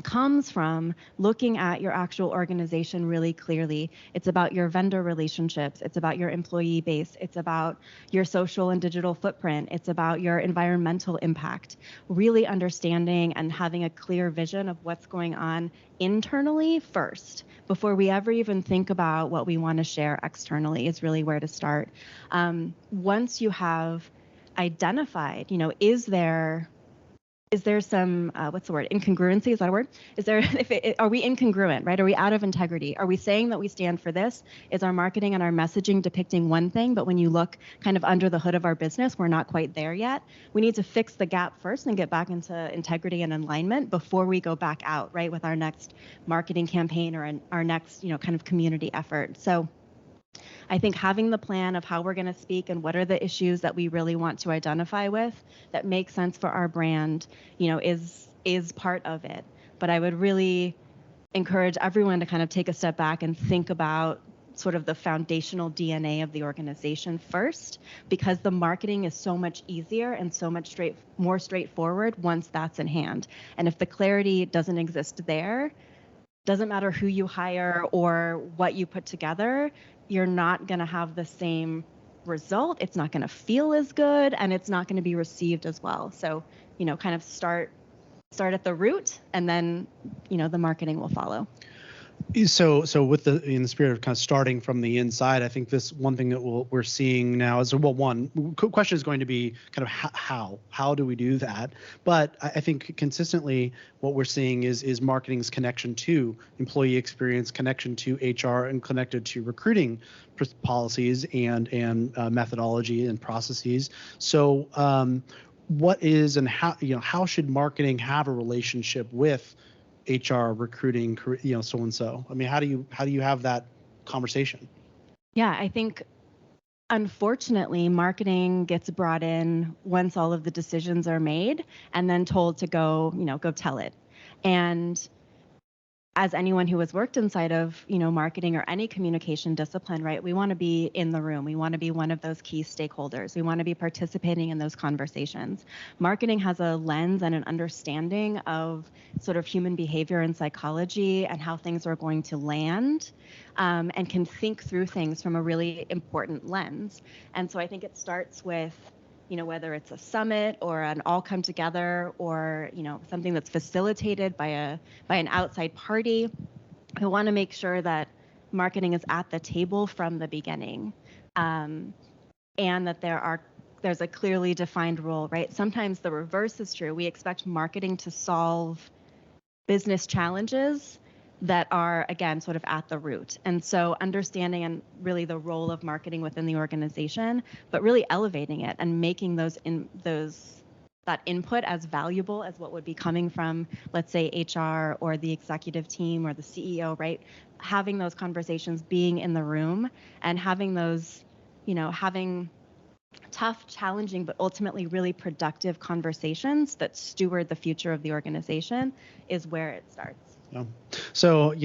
comes from looking at your actual organization really clearly. It's about your vendor relationships. It's about your employee base. It's about your social and digital footprint. It's about your environmental impact. Really understanding and having a clear vision of what's going on internally first, before we ever even think about what we want to share externally, is really where to start. Once you have identified, is there some, what's the word, incongruency, is that a word? Are we incongruent, right? Are we out of integrity? Are we saying that we stand for this? Is our marketing and our messaging depicting one thing, but when you look kind of under the hood of our business, we're not quite there yet? We need to fix the gap first and get back into integrity and alignment before we go back out, right, with our next marketing campaign or our next, kind of community effort. So I think having the plan of how we're going to speak and what are the issues that we really want to identify with that make sense for our brand, is part of it. But I would really encourage everyone to kind of take a step back and think about sort of the foundational DNA of the organization first, because the marketing is so much easier and so much more straightforward once that's in hand. And if the clarity doesn't exist there, doesn't matter who you hire or what you put together, you're not going to have the same result. It's not going to feel as good, and it's not going to be received as well. So, kind of start at the root, and then, the marketing will follow. So in the spirit of kind of starting from the inside, I think this one thing that we're seeing now is, well, one question is going to be kind of how do we do that? But I think consistently what we're seeing is marketing's connection to employee experience, connection to HR, and connected to recruiting policies and methodology and processes. So what is and how should marketing have a relationship with HR, recruiting, so and so? I mean, how do you have that conversation? Yeah, I think unfortunately marketing gets brought in once all of the decisions are made and then told to go tell it. And as anyone who has worked inside of, marketing or any communication discipline, right, we want to be in the room. We want to be one of those key stakeholders. We want to be participating in those conversations. Marketing has a lens and an understanding of sort of human behavior and psychology and how things are going to land, and can think through things from a really important lens. And so I think it starts with, whether it's a summit or an all come together or, something that's facilitated by an outside party, we want to make sure that marketing is at the table from the beginning, and that there's a clearly defined role, right? Sometimes the reverse is true. We expect marketing to solve business challenges that are, again, sort of at the root. And so understanding and really the role of marketing within the organization, but really elevating it and making that input as valuable as what would be coming from, let's say, HR or the executive team or the CEO, right? Having those conversations, being in the room and having those, having tough, challenging, but ultimately really productive conversations that steward the future of the organization is where it starts. Yeah. So,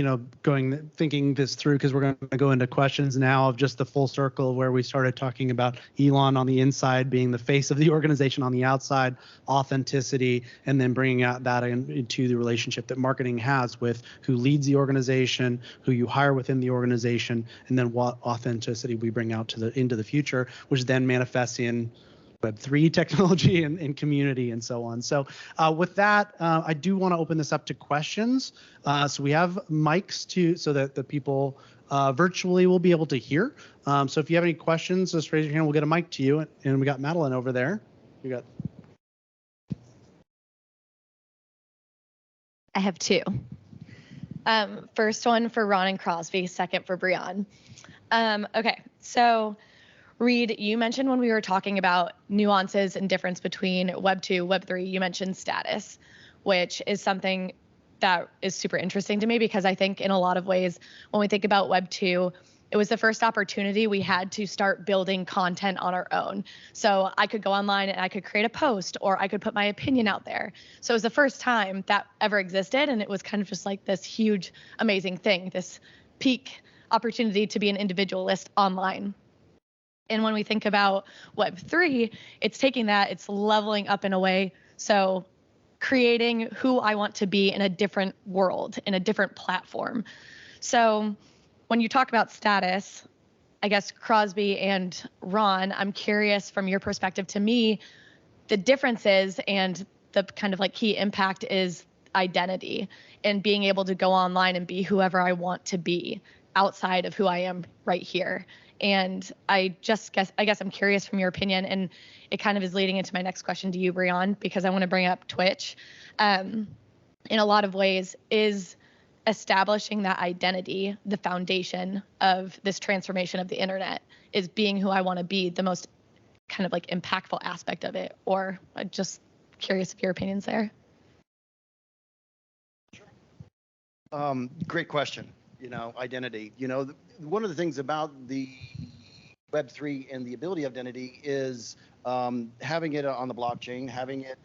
thinking this through, because we're going to go into questions now of just the full circle where we started talking about Elon on the inside being the face of the organization on the outside, authenticity, and then bringing out that into the relationship that marketing has with who leads the organization, who you hire within the organization, and then what authenticity we bring out into the future, which then manifests in Web3 technology and community and so on. So with that, I do want to open this up to questions. So we have mics so that the people virtually will be able to hear. So if you have any questions, just raise your hand. We'll get a mic to you. And we got Madeline over there. I have two. First one for Ron and Crosby, second for Brian. Okay, so Reed, you mentioned when we were talking about nuances and difference between Web 2, Web 3, you mentioned status, which is something that is super interesting to me because I think in a lot of ways, when we think about Web 2, it was the first opportunity we had to start building content on our own. So I could go online and I could create a post or I could put my opinion out there. So it was the first time that ever existed. And it was kind of just like this huge, amazing thing, this peak opportunity to be an individualist online. And when we think about Web3, it's taking that, it's leveling up in a way. So creating who I want to be in a different world, in a different platform. So when you talk about status, I guess Crosby and Ron, I'm curious from your perspective. To me, the differences and the kind of like key impact is identity and being able to go online and be whoever I want to be outside of who I am right here. And I guess I'm curious from your opinion, and it kind of is leading into my next question to you, Brian, because I want to bring up Twitch. In a lot of ways, is establishing that identity the foundation of this transformation of the internet? Is being who I want to be the most kind of like impactful aspect of it? Or I'm just curious of your opinions there. Great question. Identity. One of the things about the Web3 and the ability of identity is having it on the blockchain, having it,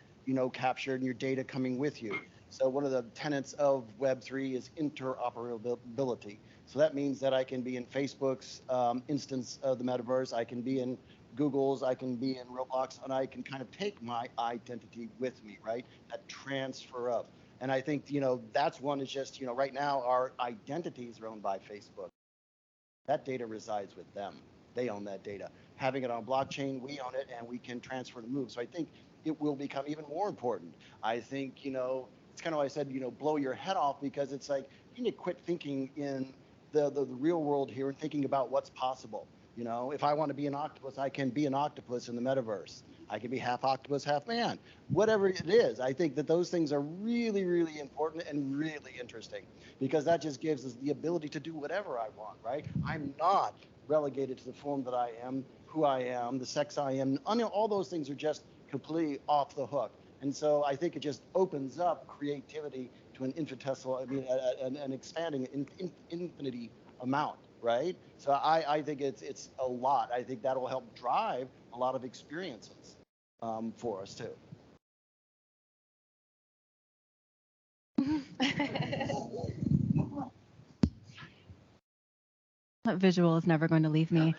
captured and your data coming with you. So one of the tenets of Web3 is interoperability. So that means that I can be in Facebook's instance of the metaverse, I can be in Google's, I can be in Roblox, and I can kind of take my identity with me, right? That transfer of. And I think, that's one is just, right now our identities are owned by Facebook. That data resides with them. They own that data. Having it on blockchain, we own it and we can transfer and move. So I think it will become even more important. I think, it's kind of why I said, blow your head off, because it's like you need to quit thinking in the real world here and thinking about what's possible. If I want to be an octopus, I can be an octopus in the metaverse. I can be half octopus, half man, whatever it is. I think that those things are really, really important and really interesting, because that just gives us the ability to do whatever I want, right? I'm not relegated to the form that I am, who I am, the sex I am. All those things are just completely off the hook. And so I think it just opens up creativity to an infinitesimal, an expanding infinity amount, right? So I think it's a lot. I think that'll help drive a lot of experiences for us too. That visual is never going to leave me.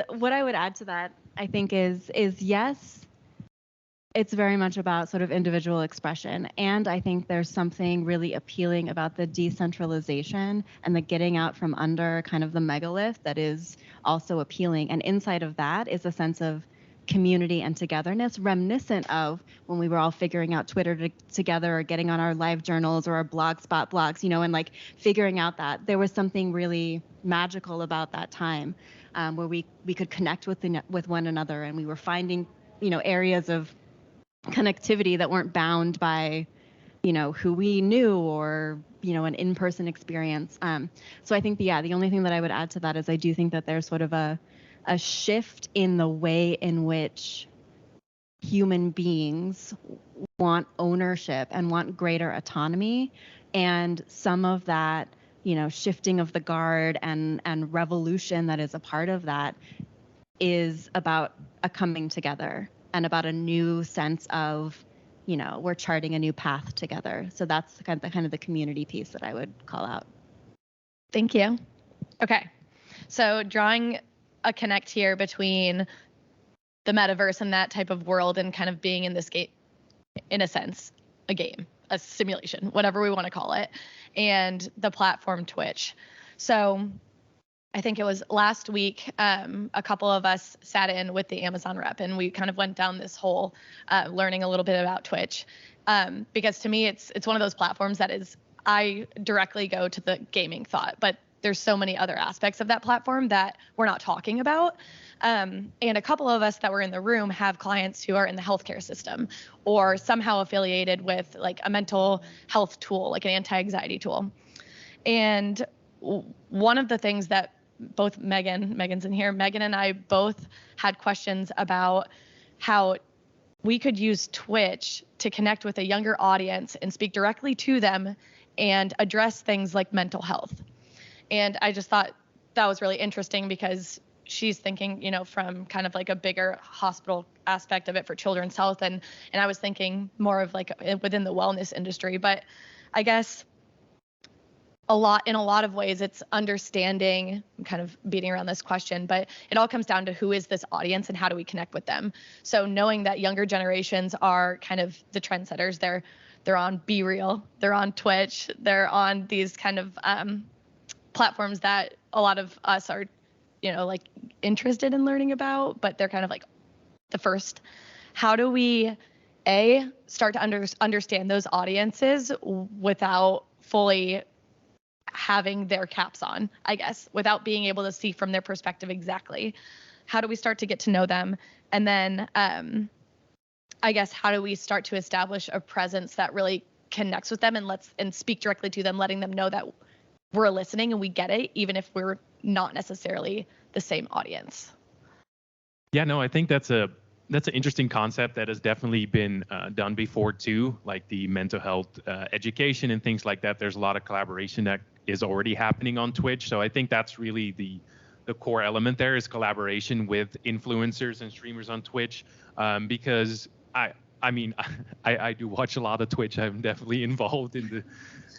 What I would add to that, I think, is yes, it's very much about sort of individual expression. And I think there's something really appealing about the decentralization and the getting out from under kind of the megalith that is also appealing. And inside of that is a sense of community and togetherness, reminiscent of when we were all figuring out Twitter together, or getting on our live journals or our blogspot blogs, and like figuring out that there was something really magical about that time, where we could connect with one another, and we were finding areas of connectivity that weren't bound by who we knew, or an in-person experience. So I think the only thing that I would add to that is I do think that there's sort of a shift in the way in which human beings want ownership and want greater autonomy, and some of that shifting of the guard and revolution that is a part of that is about a coming together and about a new sense of we're charting a new path together. So that's kind of the community piece that I would call out. Thank you. Okay, so drawing a connect here between the metaverse and that type of world, and kind of being in this game, in a sense, a game, a simulation, whatever we want to call it, and the platform Twitch. So I think it was last week, a couple of us sat in with the Amazon rep, and we kind of went down this whole learning a little bit about Twitch, because to me it's one of those platforms that is, I directly go to the gaming thought, but there's so many other aspects of that platform that we're not talking about. And a couple of us that were in the room have clients who are in the healthcare system, or somehow affiliated with like a mental health tool, like an anti-anxiety tool. And one of the things that both Megan's in here, Megan and I both had questions about how we could use Twitch to connect with a younger audience and speak directly to them and address things like mental health. And I just thought that was really interesting, because she's thinking, from kind of like a bigger hospital aspect of it for children's health. And I was thinking more of like within the wellness industry. But I guess in a lot of ways, it's understanding, I'm kind of beating around this question, but it all comes down to who is this audience and how do we connect with them. So knowing that younger generations are kind of the trendsetters, they're on Be Real, they're on Twitch, they're on these kind of platforms that a lot of us are, like interested in learning about, but they're kind of like the first. How do we start to understand those audiences without fully having their caps on, I guess, without being able to see from their perspective exactly? How do we start to get to know them? And then I guess, how do we start to establish a presence that really connects with them and speak directly to them, letting them know that we're listening and we get it, even if we're not necessarily the same audience? Yeah, no, I think that's an interesting concept that has definitely been done before too, like the mental health education and things like that. There's a lot of collaboration that is already happening on Twitch. So I think that's really the core element there, is collaboration with influencers and streamers on Twitch, because I mean, I do watch a lot of Twitch. I'm definitely involved in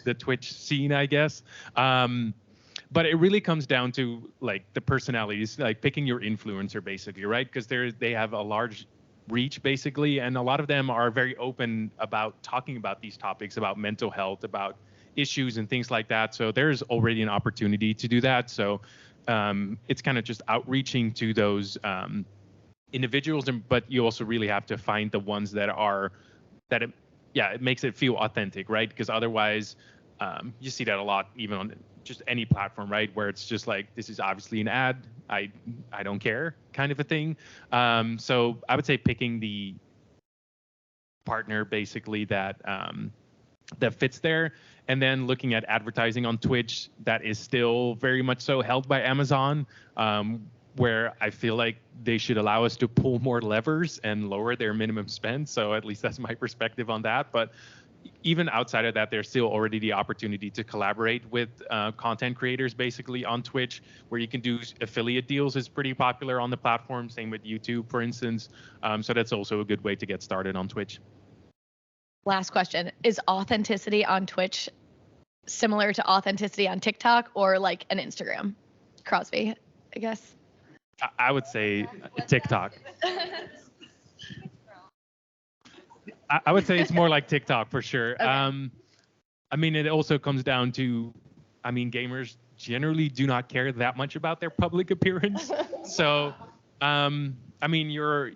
the Twitch scene, I guess. But it really comes down to like the personalities, like picking your influencer basically, right? Because they have a large reach basically, and a lot of them are very open about talking about these topics, about mental health, about issues and things like that. So there's already an opportunity to do that. So it's kind of just outreaching to those individuals, but you also really have to find the ones that it makes it feel authentic, right? Because otherwise you see that a lot even on just any platform, right, where it's just like, this is obviously an ad, I don't care kind of a thing. So I would say picking the partner basically that fits there, and then looking at advertising on Twitch that is still very much so held by Amazon, where I feel like they should allow us to pull more levers and lower their minimum spend. So at least that's my perspective on that. But even outside of that, there's still already the opportunity to collaborate with content creators basically on Twitch, where you can do affiliate deals. Is pretty popular on the platform. Same with YouTube, for instance. So that's also a good way to get started on Twitch. Last question. Is authenticity on Twitch similar to authenticity on TikTok or like an Instagram? Crosby, I guess. I would say TikTok. I would say it's more like TikTok for sure. Okay. I mean, it also comes down to, gamers generally do not care that much about their public appearance. So, you're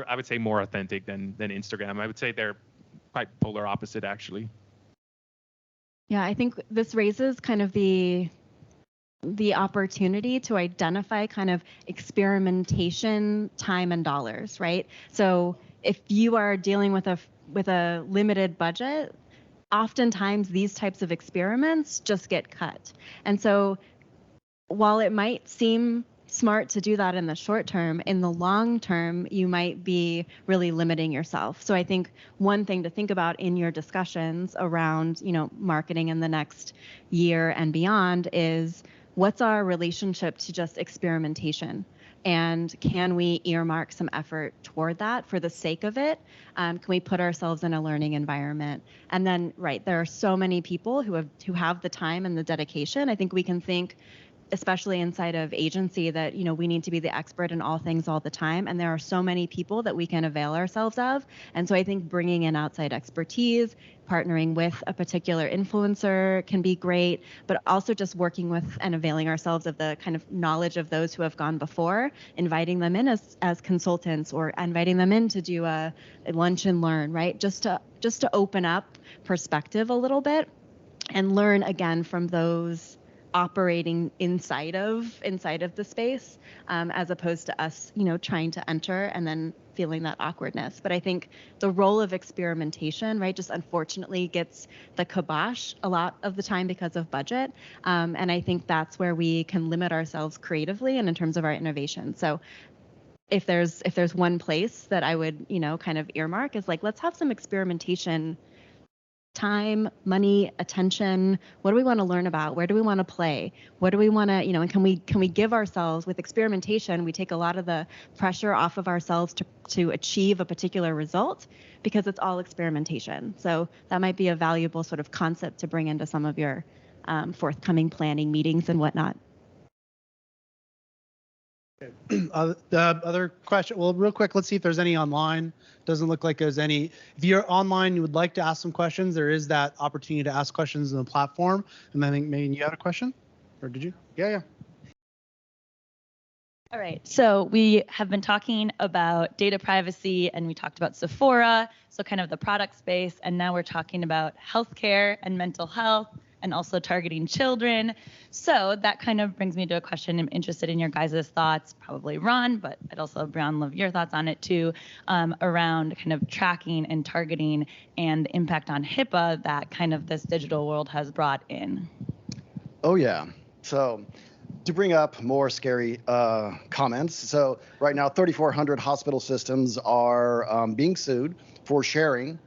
I would say more authentic than Instagram. I would say they're quite polar opposite actually. Yeah, I think this raises kind of the opportunity to identify kind of experimentation, time, and dollars, right? So if you are dealing with a limited budget, oftentimes these types of experiments just get cut. And so while it might seem smart to do that in the short term, in the long term, you might be really limiting yourself. So I think one thing to think about in your discussions around, marketing in the next year and beyond is, what's our relationship to just experimentation? And can we earmark some effort toward that for the sake of it? Can we put ourselves in a learning environment? And then, right, there are so many people who have the time and the dedication. I think we can think, especially inside of agency, that we need to be the expert in all things all the time, and there are so many people that we can avail ourselves of. And so I think bringing in outside expertise, partnering with a particular influencer can be great, but also just working with and availing ourselves of the kind of knowledge of those who have gone before, inviting them in as consultants, or inviting them in to do a lunch and learn, right? Just to open up perspective a little bit and learn again from those operating inside of the space, as opposed to us, trying to enter and then feeling that awkwardness. But I think the role of experimentation, right, just unfortunately gets the kibosh a lot of the time because of budget. And I think that's where we can limit ourselves creatively and in terms of our innovation. So if there's one place that I would, kind of earmark, is like, let's have some experimentation time, money, attention. What do we want to learn about? Where do we want to play? What do we want to, and can we give ourselves, with experimentation, we take a lot of the pressure off of ourselves to achieve a particular result, because it's all experimentation. So that might be a valuable sort of concept to bring into some of your forthcoming planning meetings and whatnot. The other question, well, real quick, let's see if there's any online. Doesn't look like there's any. If you're online, you would like to ask some questions, there is that opportunity to ask questions in the platform. And I think, Megan, you had a question? Or did you? Yeah. All right, so we have been talking about data privacy and we talked about Sephora, so kind of the product space, and now we're talking about healthcare and mental health and also targeting children. So that kind of brings me to a question I'm interested in your guys' thoughts, probably Ron, but I'd also, Brian, love your thoughts on it too, around kind of tracking and targeting and the impact on HIPAA that kind of this digital world has brought in. Oh yeah, so to bring up more scary comments, so right now 3,400 hospital systems are being sued for sharing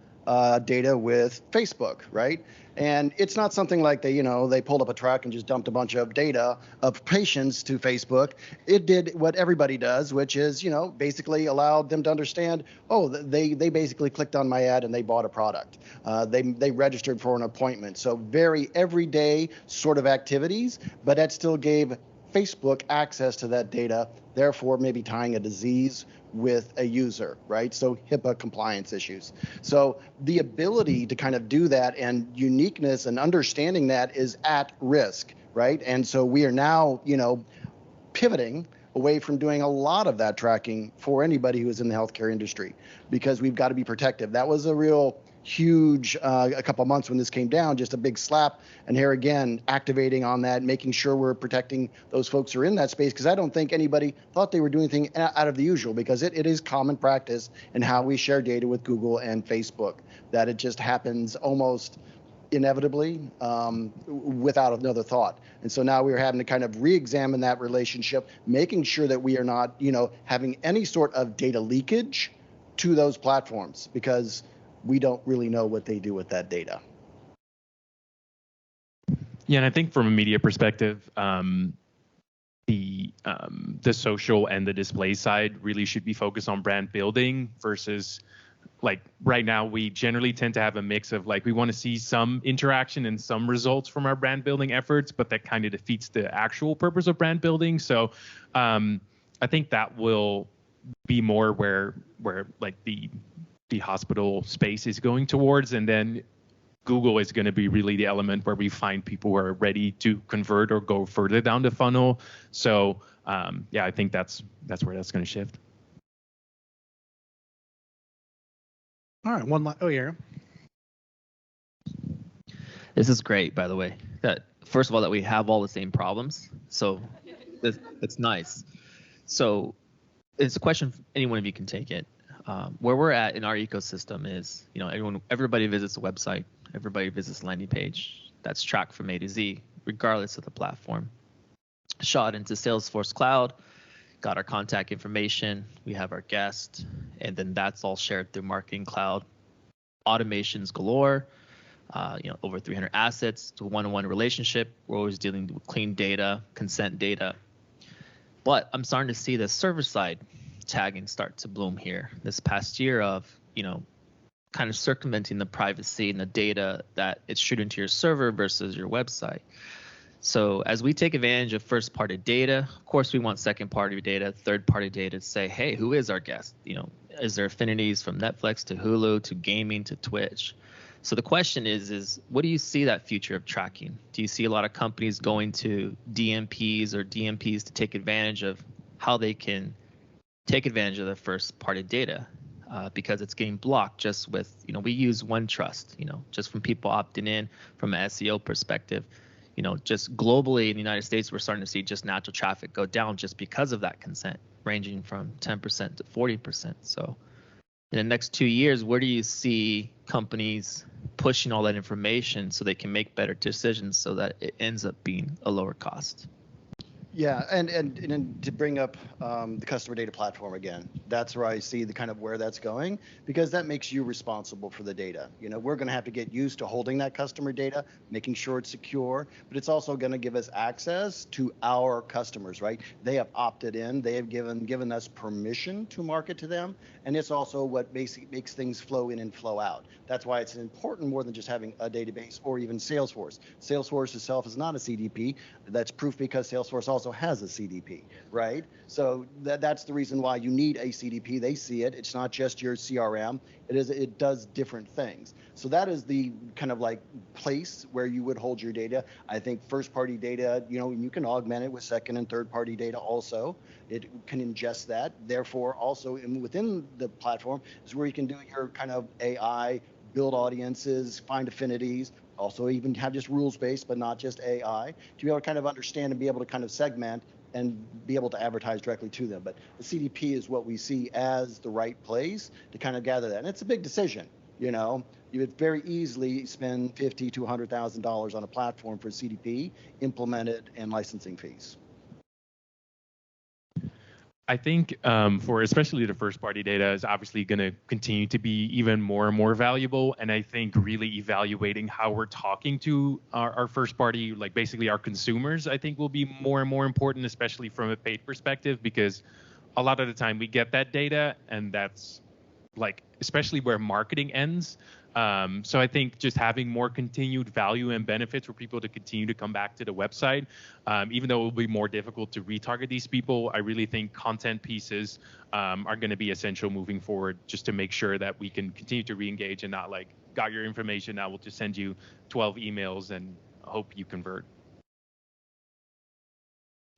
data with Facebook, right? And it's not something like they pulled up a truck and just dumped a bunch of data of patients to Facebook. It did what everybody does, which is, basically allowed them to understand, oh, they basically clicked on my ad and they bought a product. They registered for an appointment. So very everyday sort of activities, but that still gave Facebook access to that data, therefore maybe tying a disease with a user, right? So HIPAA compliance issues. So the ability to kind of do that and uniqueness and understanding that is at risk, right? And so we are now, pivoting away from doing a lot of that tracking for anybody who is in the healthcare industry, because we've got to be protective. That was a real huge a couple months when this came down, just a big slap. And here again, activating on that, making sure we're protecting those folks who are in that space, because I don't think anybody thought they were doing anything out of the usual, because it is common practice in how we share data with Google and Facebook, that it just happens almost inevitably without another thought. And so now we're having to kind of re-examine that relationship, making sure that we are not, having any sort of data leakage to those platforms, because we don't really know what they do with that data. Yeah, and I think from a media perspective, the social and the display side really should be focused on brand building versus, like, right now we generally tend to have a mix of, like, we want to see some interaction and some results from our brand building efforts, but that kind of defeats the actual purpose of brand building. So I think that will be more where like the hospital space is going towards, and then Google is going to be really the element where we find people who are ready to convert or go further down the funnel. So yeah, I think that's where that's going to shift. All right, oh yeah. This is great, by the way. That first of all, that we have all the same problems, so it's nice. So it's a question, any one of you can take it. Where we're at in our ecosystem is, everybody visits the website, everybody visits the landing page. That's tracked from A to Z, regardless of the platform. Shot into Salesforce Cloud, got our contact information, we have our guest, and then that's all shared through Marketing Cloud. Automations galore, over 300 assets to one-on-one relationship. We're always dealing with clean data, consent data. But I'm starting to see the server side tagging start to bloom here this past year of, kind of circumventing the privacy and the data that it's shooting to your server versus your website. So as we take advantage of first-party data, of course, we want second-party data, third-party data to say, hey, who is our guest? Is there affinities from Netflix to Hulu to gaming to Twitch? So the question is what do you see that future of tracking? Do you see a lot of companies going to DMPs or DMPs to take advantage of how they can take advantage of the first-party data? Because it's getting blocked just with, we use OneTrust, just from people opting in from an SEO perspective. Just globally in the United States, we're starting to see just natural traffic go down just because of that consent, ranging from 10% to 40%. So in the next 2 years, where do you see companies pushing all that information so they can make better decisions so that it ends up being a lower cost? Yeah, and to bring up the customer data platform again, that's where I see the kind of where that's going, because that makes you responsible for the data. You know, we're going to have to get used to holding that customer data, making sure it's secure, but it's also going to give us access to our customers, right? They have opted in, they have given us permission to market to them, and it's also what basically makes things flow in and flow out. That's why it's important more than just having a database or even Salesforce. Salesforce itself is not a CDP. That's proof because Salesforce also has a CDP, right? So that's the reason why you need a CDP. They see it. It's not just your CRM. It does different things. So that is the kind of like place where you would hold your data. I think first-party data, you know, you can augment it with second and third-party data also. It can ingest that. Therefore, also within the platform is where you can do your kind of AI, build audiences, find affinities, also even have just rules-based, but not just AI, to be able to kind of understand and be able to kind of segment and be able to advertise directly to them. But the CDP is what we see as the right place to kind of gather that. And it's a big decision, you know. You would very easily spend $50,000 to $100,000 on a platform for CDP, implemented, and licensing fees. I think for especially the first party data is obviously going to continue to be even more and more valuable. And I think really evaluating how we're talking to our first party, like basically our consumers, I think will be more and more important, especially from a paid perspective, because a lot of the time we get that data and that's like, especially where marketing ends. So I think just having more continued value and benefits for people to continue to come back to the website, even though it will be more difficult to retarget these people, I really think content pieces are going to be essential moving forward, just to make sure that we can continue to re-engage and not like, got your information, now we'll just send you 12 emails and hope you convert.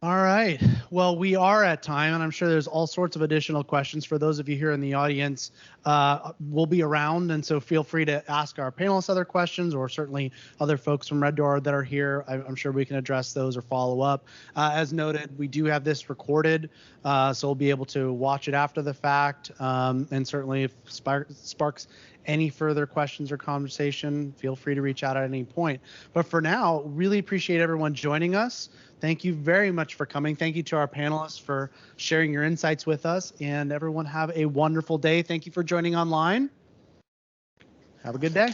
All right. Well, we are at time, and I'm sure there's all sorts of additional questions for those of you here in the audience. We'll be around, and so feel free to ask our panelists other questions, or certainly other folks from Red Door that are here. I'm sure we can address those or follow up. As noted, we do have this recorded, so we'll be able to watch it after the fact. And certainly if sparks any further questions or conversation, feel free to reach out at any point. But for now, really appreciate everyone joining us. Thank you very much for coming. Thank you to our panelists for sharing your insights with us. And everyone have a wonderful day. Thank you for joining online. Have a good day.